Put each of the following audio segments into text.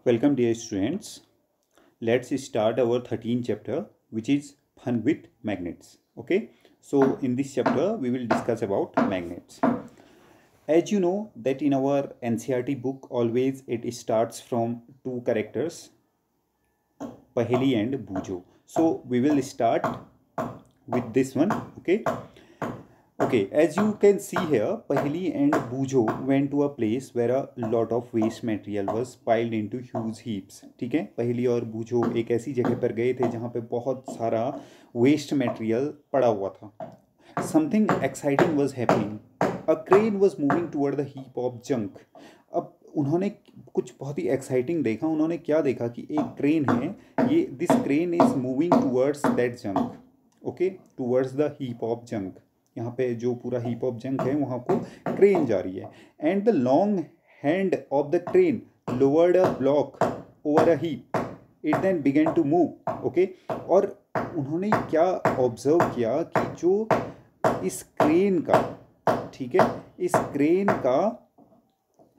Welcome dear students. Let's start our 13th chapter, which is fun with magnets. Okay, so in this chapter we will discuss about magnets. As you know that in our NCERT book always it starts from two characters, Paheli and Bujo. So we will start with this one. Okay, as you can see here, Paheli and Bujo went to a place where a lot of waste material was piled into huge heaps. ठीक है, पहली और बूझो एक ऐसी जगह पर गए थे जहाँ पे बहुत सारा वेस्ट मटेरियल पड़ा हुआ था. Something exciting was happening. A crane was moving toward the heap of junk. अब उन्होंने कुछ बहुत ही एक्साइटिंग देखा. उन्होंने क्या देखा कि एक क्रेन है, ये this crane is moving towards that junk. Okay, towards the heap of junk. यहाँ पे जो पूरा हीप ऑफ जंक है वहाँ को क्रेन जा रही है. And the long hand of the crane lowered a block over a heap. It then began to move. Okay, और उन्होंने क्या ऑब्जर्व किया कि जो इस क्रेन का, ठीक है, इस क्रेन का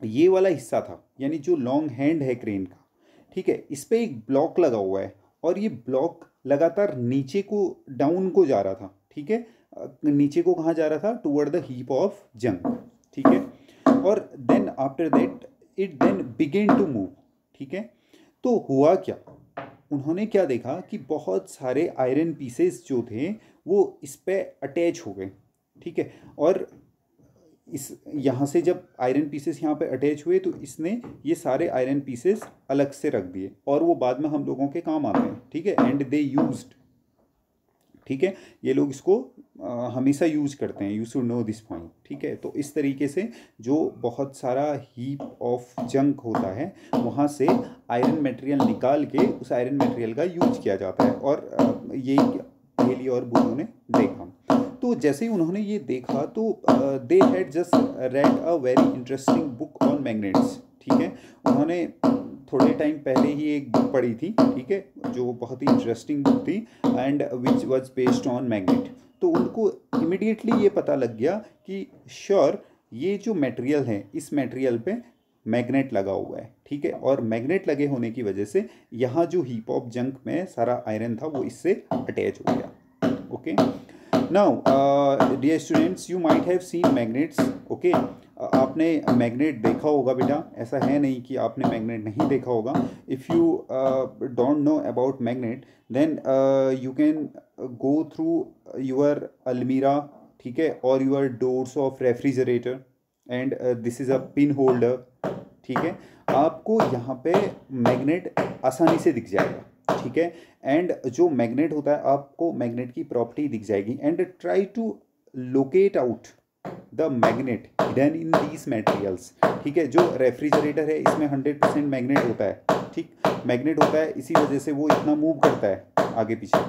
ये वाला हिस्सा था, यानी जो लॉन्ग हैंड है क्रेन का, ठीक है, इस पे एक ब्लॉक लगा हुआ है और ये ब्लॉक लगातार नीचे को, डाउन को जा रहा था. ठीक है, नीचे को कहाँ जा रहा था? Toward the heap of junk. ठीक है, और then after that it then began to move. ठीक है, तो हुआ क्या? उन्होंने क्या देखा कि बहुत सारे आयरन पीसेस जो थे वो इस पे अटैच हो गए. ठीक है, और इस यहाँ से जब आयरन पीसेस यहाँ पे अटैच हुए तो इसने ये सारे आयरन पीसेस अलग से रख दिए और वो बाद में हम लोगों के काम आते हैं. ठीक है, एंड दे यूज्ड. ठीक है, ये लोग इसको हमेशा यूज करते हैं. You should know this point. ठीक है, तो इस तरीके से जो बहुत सारा हीप ऑफ जंक होता है वहाँ से आयरन मटेरियल निकाल के उस आयरन मटेरियल का यूज किया जाता है. और यही पहली और बुद्धू ने देखा. तो जैसे ही उन्होंने ये देखा तो they had just red a very interesting book on magnets. ठीक है, उन्होंने थोड़े टाइम पहले ही एक बुक पढ़ी थी. ठीक है, जो बहुत ही इंटरेस्टिंग बुक थी and which was based on magnet. तो उनको इमिडिएटली ये पता लग गया कि श्योर ये जो मटेरियल है इस मटेरियल पे मैग्नेट लगा हुआ है. ठीक है, और मैग्नेट लगे होने की वजह से यहाँ जो हीप ऑफ जंक में सारा आयरन था वो इससे अटैच हो गया. Okay, now dear students, you might have seen magnets. Okay, आपने मैग्नेट देखा होगा बेटा, ऐसा है नहीं कि आपने मैग्नेट नहीं देखा होगा. If you don't know about magnet then you can go through your almirah. ठीक है, और your doors of refrigerator and this is a pin holder. ठीक है, आपको यहाँ पे मैग्नेट आसानी से दिख जाएगा. ठीक है, एंड जो मैग्नेट होता है आपको मैग्नेट की प्रॉपर्टी दिख जाएगी. And try to locate out the magnet hidden in these materials. ठीक है, जो रेफ्रिजरेटर है इसमें 100% मैग्नेट होता है. ठीक, मैग्नेट होता है, इसी वजह से वो इतना मूव करता है आगे पीछे.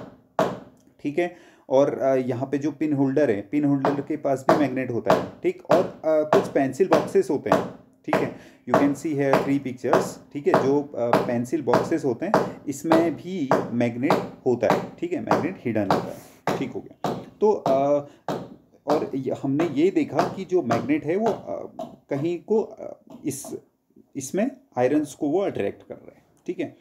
ठीक है, और यहाँ पे जो पिन होल्डर है, पिन होल्डर के पास भी मैग्नेट होता है. ठीक, और कुछ पेंसिल बॉक्सेस होते हैं. ठीक है, you can see here 3 pictures. ठीक है, जो पेंसिल बॉक्सेस होते हैं इसमें भी मैग्नेट होता है. ठीक है, मैग्नेट हिडन होता है. ठीक हो गया. तो और हमने ये देखा कि जो मैग्नेट है वो कहीं को इसमें आयरन्स को वो अट्रैक्ट कर रहा है. ठीक है,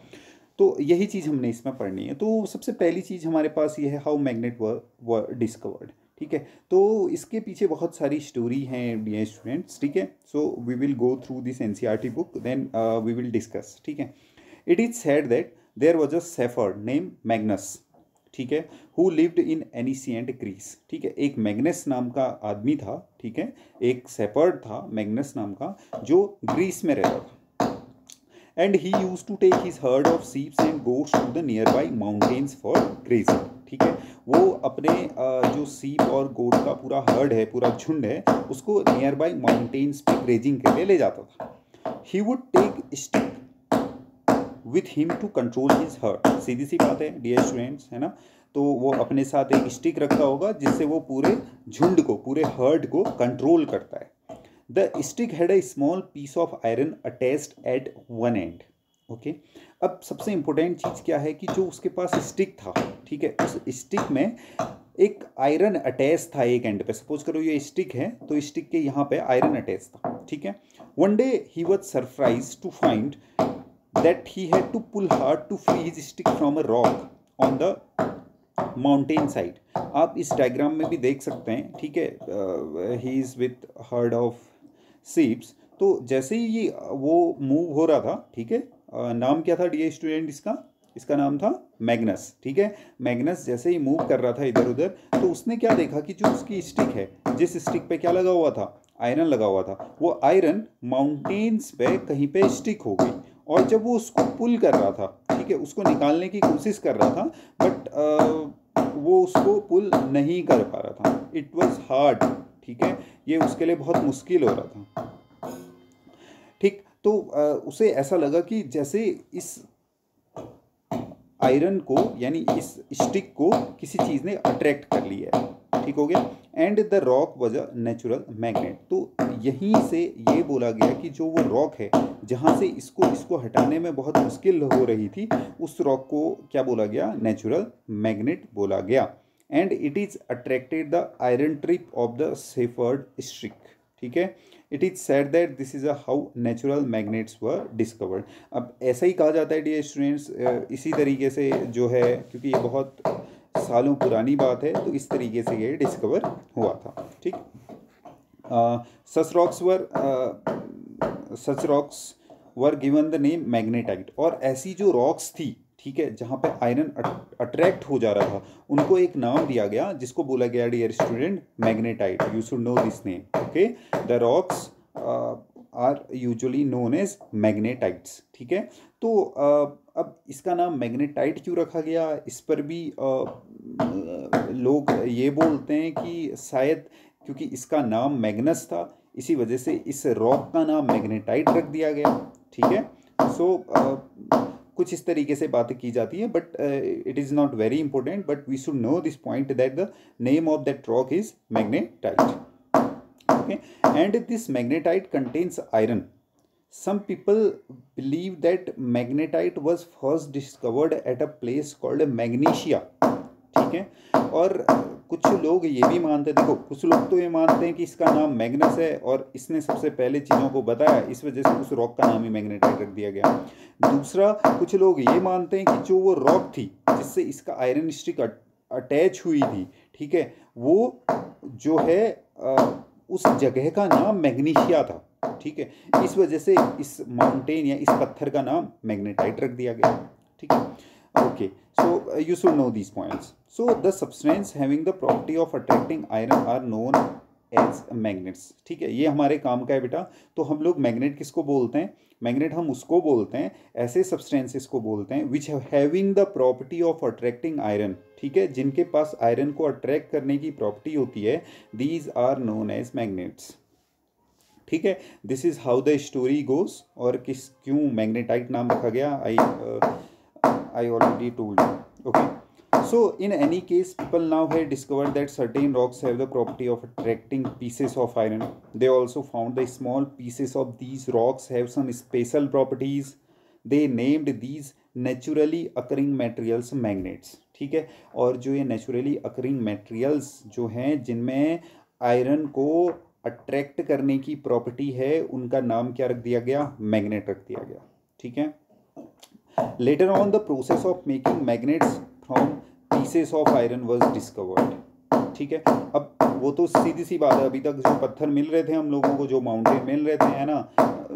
तो यही चीज़ हमने इसमें पढ़नी है. तो सबसे पहली चीज़ हमारे पास ये है हाउ मैग्नेट वर डिस्कवर्ड. ठीक है, तो इसके पीछे बहुत सारी स्टोरी हैं डियर स्टूडेंट्स. ठीक है, so we will go through this NCERT book, then we will discuss. ठीक है, it is said that there was a shepherd name Magnus. ठीक है, who lived in ancient Greece. ठीक है, एक मैग्नस नाम का आदमी था. ठीक है, एक शेफर्ड था मैग्नस नाम का जो ग्रीस में रहता था. And he use to take his herd of sheeps and goats to the near by mountains for grazing. ठीक है, वो अपने जो सीप और गोट का पूरा हर्ड है, पूरा झुंड है, उसको नियर बाई माउंटेन्स पे ग्रेजिंग के लिए ले जाता था. He would take stick with him to control his herd. सीधी सी बात है डियर स्टूडेंट्स, है ना. तो वो अपने साथ एक स्टिक रखता होगा जिससे वो पूरे झुंड को, पूरे हर्ड को कंट्रोल करता है. The stick had a small piece of iron attached at one end. Okay, अब सबसे इंपॉर्टेंट चीज़ क्या है कि जो उसके पास स्टिक था, ठीक है, उस स्टिक में एक आयरन अटैच था एक एंड पे. सपोज करो ये स्टिक है तो स्टिक के यहाँ पे आयरन अटैच था. ठीक है, one day he was surprise to find that he had to pull hard to free his stick from a rock on the mountain side. आप इस डायग्राम में भी देख सकते हैं, ठीक है, he is with herd of sheeps. तो जैसे ही ये वो मूव हो रहा था, ठीक है, नाम क्या था डियर स्टूडेंट इसका? इसका नाम था मैग्नस, ठीक है। मैग्नस जैसे ही मूव कर रहा था इधर उधर, तो उसने क्या देखा कि जो उसकी स्टिक है, जिस स्टिक पे क्या लगा हुआ था? आयरन लगा हुआ था। वो आयरन माउंटेन्स पे कहीं पे स्टिक हो गई, और जब वो उसको पुल कर रहा था, ठीक है, उसको निकालने की कोशिश कर रहा था, बट वो उसको पुल नहीं कर पा रहा था। इट वॉज हार्ड, ठीक है, ये उसके लिए बहुत मुश्किल हो रहा था, ठीक। तो उसे ऐसा लगा कि जैसे इस आयरन को, यानी इस स्टिक को किसी चीज़ ने अट्रैक्ट कर लिया है, ठीक हो गया। And the rock was a natural magnet. तो यहीं से ये बोला गया कि जो वो रॉक है, जहाँ से इसको हटाने में बहुत मुश्किल हो रही थी, उस रॉक को क्या बोला गया? नेचुरल मैग्नेट बोला गया। And it is attracted the iron tip of the shepherd stick, ठीक है। It is said that this is a how natural magnets were discovered. अब ऐसा ही कहा जाता है डियर स्टूडेंट्स, इसी तरीके से जो है, क्योंकि ये बहुत सालों पुरानी बात है, तो इस तरीके से ये डिस्कवर हुआ था, ठीक। Such rocks were given the name magnetite. और ऐसी जो रॉक्स थी, ठीक है, जहाँ पे आयरन अट्रैक्ट हो जा रहा था, उनको एक नाम दिया गया जिसको बोला गया dear student magnetite. You should know this name, okay. The rocks are usually known as magnetites, ठीक है। तो अब इसका नाम मैग्नेटाइट क्यों रखा गया, इस पर भी लोग ये बोलते हैं कि शायद क्योंकि इसका नाम मैग्नस था, इसी वजह से इस रॉक का नाम मैग्नेटाइट रख दिया गया, ठीक है। सो कुछ इस तरीके से बातें की जाती है, but it is not very important, but we should know this point that the name of that rock is magnetite, okay. And this magnetite contains iron. Some people believe that magnetite was first discovered at a place called Magnesia, ठीक है। और कुछ लोग ये भी मानते हैं, देखो कुछ लोग तो ये मानते हैं कि इसका नाम मैग्नस है और इसने सबसे पहले चीज़ों को बताया, इस वजह से उस रॉक का नाम ही मैग्नेटाइट रख दिया गया। दूसरा, कुछ लोग ये मानते हैं कि जो वो रॉक थी जिससे इसका आयरन स्टिक अटैच हुई थी, ठीक है, वो जो है उस जगह का नाम मैग्नीशिया था, ठीक है। इस वजह से इस माउंटेन या इस पत्थर का नाम मैग्नेटाइट रख दिया गया, ठीक है। Okay, so you should know these points. So the substance having the property of attracting iron are known as magnets, ठीक है। ये हमारे काम का है बेटा। तो हम लोग मैग्नेट किसको बोलते हैं? मैग्नेट हम उसको बोलते हैं, ऐसे सब्सटेंसेस को बोलते हैं which having the property of attracting iron, ठीक है, जिनके पास आयरन को अट्रैक्ट करने की प्रॉपर्टी होती है, these are known as magnets, ठीक है। This is how the story goes. और क्यों मैग्नेटाइट नाम रखा गया, I already told you, okay. So in any case, people now have discovered that certain rocks have the property of attracting pieces of iron. They also found the small pieces of these rocks have some special properties. They named these naturally occurring materials magnets, ठीक है। और जो ये naturally occurring materials जो हैं, जिनमें iron को attract करने की प्रॉपर्टी है, उनका नाम क्या रख दिया गया? मैग्नेट रख दिया गया, ठीक है। Later on, the process of making magnets from pieces of iron was discovered, ठीक है। अब वो तो सीधी सी बात है, अभी तक जो पत्थर मिल रहे थे हम लोगों को, जो माउंटेन मिल रहे थे, है ना,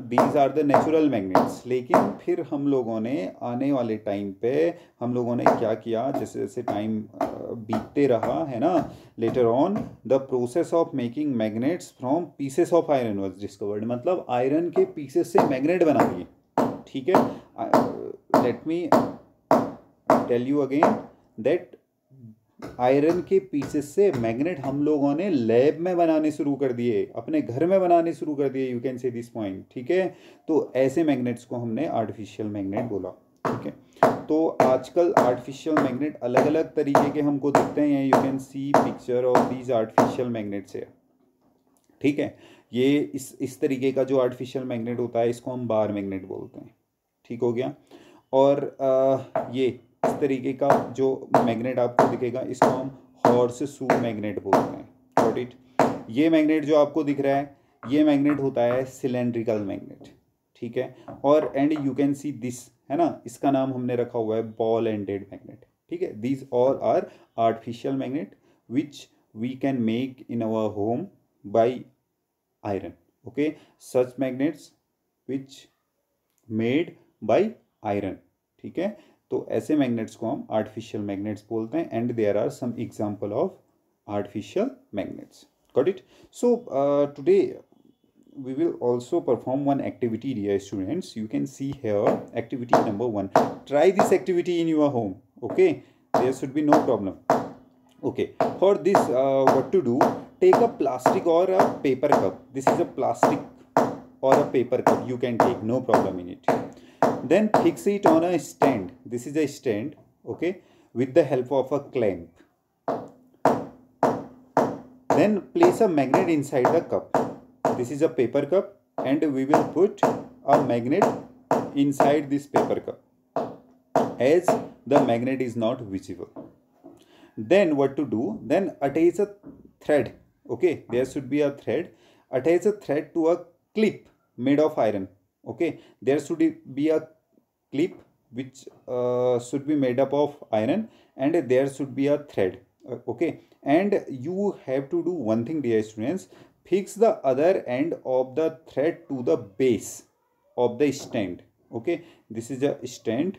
these are the natural magnets. लेकिन फिर हम लोगों ने आने वाले टाइम पे हम लोगों ने क्या किया, जैसे जैसे टाइम बीतते रहा, है ना, later on the process of making magnets from pieces of iron was discovered. मतलब आयरन के पीसेस से मैग्नेट बना दिए, ठीक है। Let me tell you again that iron के पीसेस से मैग्नेट हम लोगों ने लैब में बनाने शुरू कर दिए, अपने घर में बनाने शुरू कर दिए, you can say this point, ठीक है। तो ऐसे मैग्नेट्स को हमने आर्टिफिशियल मैग्नेट बोला, ठीक है। तो आजकल आर्टिफिशियल मैग्नेट अलग अलग तरीके के हमको दिखते हैं, you can C picture of these artificial magnets है, ठीक है। ये इस तरीके का जो आर्टिफिशियल मैग्नेट होता है, इसको हम बार मैग्नेट बोलते हैं, ठीक हो गया। और ये इस तरीके का जो मैग्नेट आपको दिखेगा, इसको हम हॉर्स शू मैग्नेट बोलते हैं, गॉट इट। ये मैग्नेट जो आपको दिख रहा है, ये मैग्नेट होता है सिलेंड्रिकल मैग्नेट, ठीक है। और and you can see this, है ना, इसका नाम हमने रखा हुआ है बॉल एंडेड मैग्नेट, ठीक है। These all are artificial magnet which we can make in our home by iron, okay. Such magnets which made by iron, ठीक है। तो ऐसे मैग्नेट्स को हम आर्टिफिशियल मैग्नेट्स बोलते हैं and there are some example of artificial magnets. Got it? So today we will also perform one activity, dear students. You can see here activity number 1. Try this activity in your home, okay? There should be no problem. Okay, for this what to do, take a plastic or a paper cup. This is a plastic or a paper cup, you can take, no problem in it. Then fix it on a stand. This is a stand, okay, with the help of a clamp. Then place a magnet inside the cup. This is a paper cup and we will put a magnet inside this paper cup as the magnet is not visible. Then what to do? Then attach a thread, okay, there should be a thread. Attach a thread to a clip made of iron, okay. There should be a clip which should be made up of iron and there should be a thread, okay. And you have to do one thing, dear students. Fix the other end of the thread to the base of the stand, okay. This is a stand,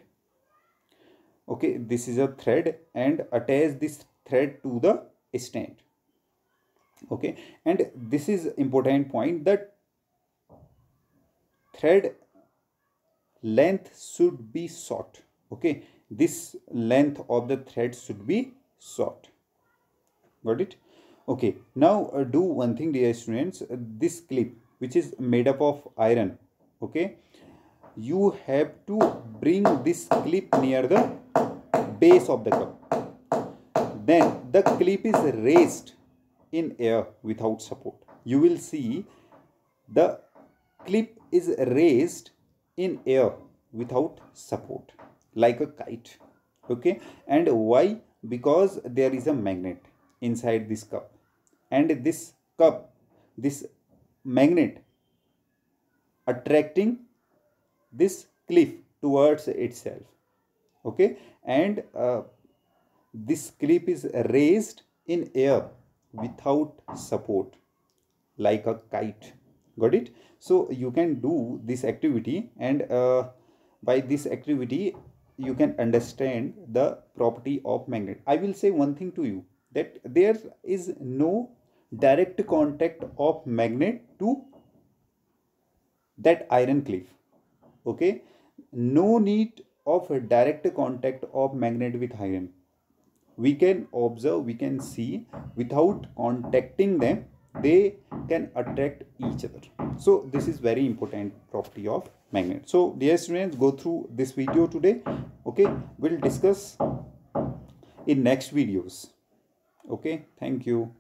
okay. This is a thread and attach this thread to the stand, okay. And this is important point, that thread length should be short, okay. This length of the thread should be short. Got it? Okay. Now do one thing, dear students. This clip which is made up of iron, okay, you have to bring this clip near the base of the cup. Then the clip is raised in air without support. You will see the clip is raised in air without support like a kite, okay. And why? Because there is a magnet inside this cup and this cup, this magnet attracting this clip towards itself, okay. And this clip is raised in air without support like a kite. Got it? So you can do this activity and by this activity you can understand the property of magnet. I will say one thing to you, that there is no direct contact of magnet to that iron clip, okay. No need of a direct contact of magnet with iron. We can observe, we can see without contacting them they can attract each other. So this is very important property of magnet. So dear students, go through this video today, okay. We'll discuss in next videos, okay. Thank you.